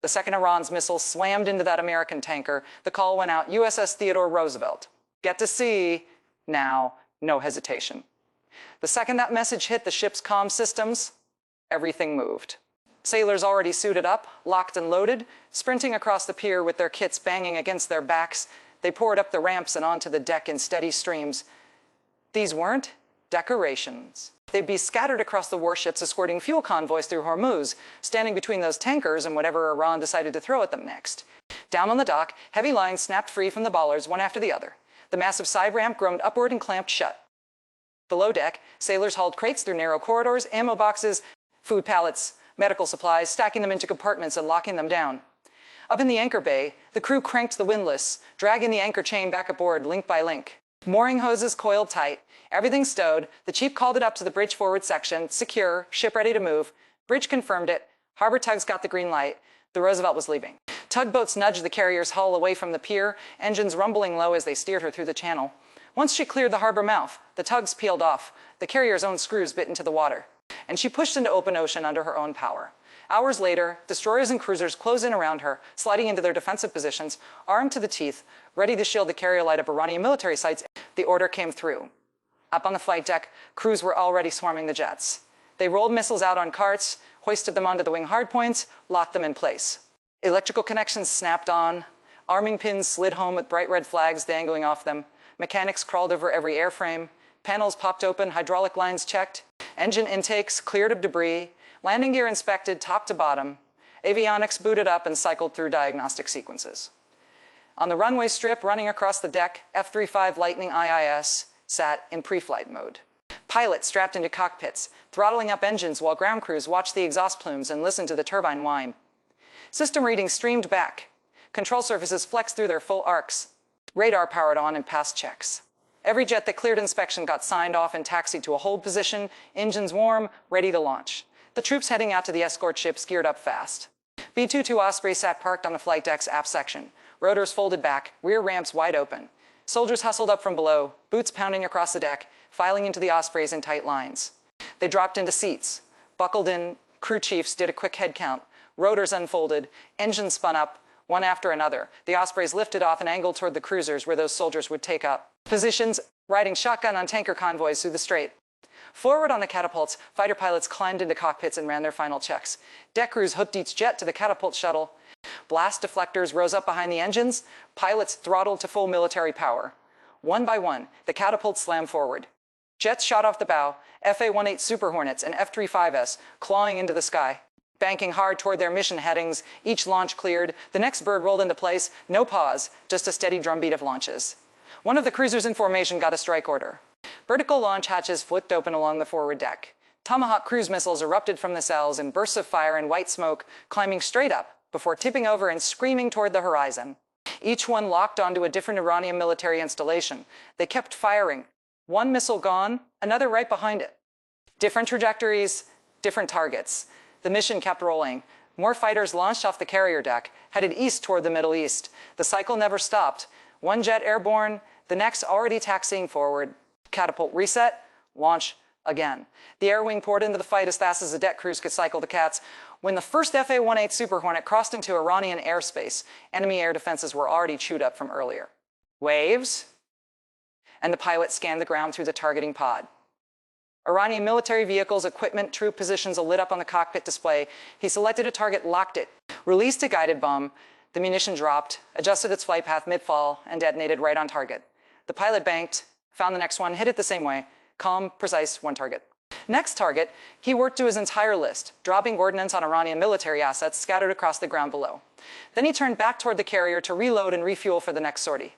The second Iran's missile slammed into that American tanker, the call went out, USS Theodore Roosevelt. Get to sea, now, no hesitation. The second that message hit the ship's comm systems, everything moved. Sailors already suited up, locked and loaded, sprinting across the pier with their kits banging against their backs, they poured up the ramps and onto the deck in steady streams. These weren't decorations. They'd be scattered across the warships escorting fuel convoys through Hormuz, standing between those tankers and whatever Iran decided to throw at them next. Down on the dock, heavy lines snapped free from the bollards, one after the other. The massive side ramp groaned upward and clamped shut. Below deck, sailors hauled crates through narrow corridors, ammo boxes, food pallets, medical supplies, stacking them into compartments and locking them down. Up in the anchor bay, the crew cranked the windlass, dragging the anchor chain back aboard link by link. Mooring hoses coiled tight, everything stowed. The chief called it up to the bridge forward section, secure, ship ready to move. Bridge confirmed it. Harbor tugs got the green light. The Roosevelt was leaving. Tugboats nudged the carrier's hull away from the pier, engines rumbling low as they steered her through the channel. Once she cleared the harbor mouth, the tugs peeled off. The carrier's own screws bit into the water, and she pushed into open ocean under her own power. Hours later, destroyers and cruisers closed in around her, sliding into their defensive positions, armed to the teeth, ready to shield the carrier light of Iranian military sites. The order came through. Up on the flight deck, crews were already swarming the jets. They rolled missiles out on carts, hoisted them onto the wing hardpoints, locked them in place. Electrical connections snapped on, arming pins slid home with bright red flags dangling off them, mechanics crawled over every airframe, panels popped open, hydraulic lines checked, engine intakes cleared of debris, landing gear inspected top to bottom, avionics booted up and cycled through diagnostic sequences. On the runway strip running across the deck, F-35 Lightning IIS sat in pre-flight mode. Pilots strapped into cockpits, throttling up engines while ground crews watched the exhaust plumes and listened to the turbine whine. System readings streamed back. Control surfaces flexed through their full arcs. Radar powered on and passed checks. Every jet that cleared inspection got signed off and taxied to a hold position, engines warm, ready to launch. The troops heading out to the escort ships geared up fast. B-22 Osprey sat parked on the flight deck's aft section, rotors folded back, rear ramps wide open. Soldiers hustled up from below, boots pounding across the deck, filing into the Ospreys in tight lines. They dropped into seats, buckled in, crew chiefs did a quick head count, rotors unfolded, engines spun up, one after another. The Ospreys lifted off and angled toward the cruisers where those soldiers would take up positions, riding shotgun on tanker convoys through the strait. Forward on the catapults, fighter pilots climbed into cockpits and ran their final checks. Deck crews hooked each jet to the catapult shuttle. Blast deflectors rose up behind the engines. Pilots throttled to full military power. One by one, the catapults slammed forward. Jets shot off the bow, FA-18 Super Hornets and F-35s clawing into the sky. Banking hard toward their mission headings, each launch cleared. The next bird rolled into place, no pause, just a steady drumbeat of launches. One of the cruisers in formation got a strike order. Vertical launch hatches flipped open along the forward deck. Tomahawk cruise missiles erupted from the cells in bursts of fire and white smoke, climbing straight up before tipping over and screaming toward the horizon. Each one locked onto a different Iranian military installation. They kept firing. One missile gone, another right behind it. Different trajectories, different targets. The mission kept rolling. More fighters launched off the carrier deck, headed east toward the Middle East. The cycle never stopped. One jet airborne, the next already taxiing forward. Catapult reset, launch again. The air wing poured into the fight as fast as the deck crews could cycle the cats. When the first FA-18 Super Hornet crossed into Iranian airspace, enemy air defenses were already chewed up from earlier. Waves, and the pilot scanned the ground through the targeting pod. Iranian military vehicles, equipment, troop positions lit up on the cockpit display. He selected a target, locked it, released a guided bomb. The munition dropped, adjusted its flight path mid-fall, and detonated right on target. The pilot banked, found the next one, hit it the same way. Calm, precise, one target. Next target, he worked to his entire list, dropping ordnance on Iranian military assets scattered across the ground below. Then he turned back toward the carrier to reload and refuel for the next sortie.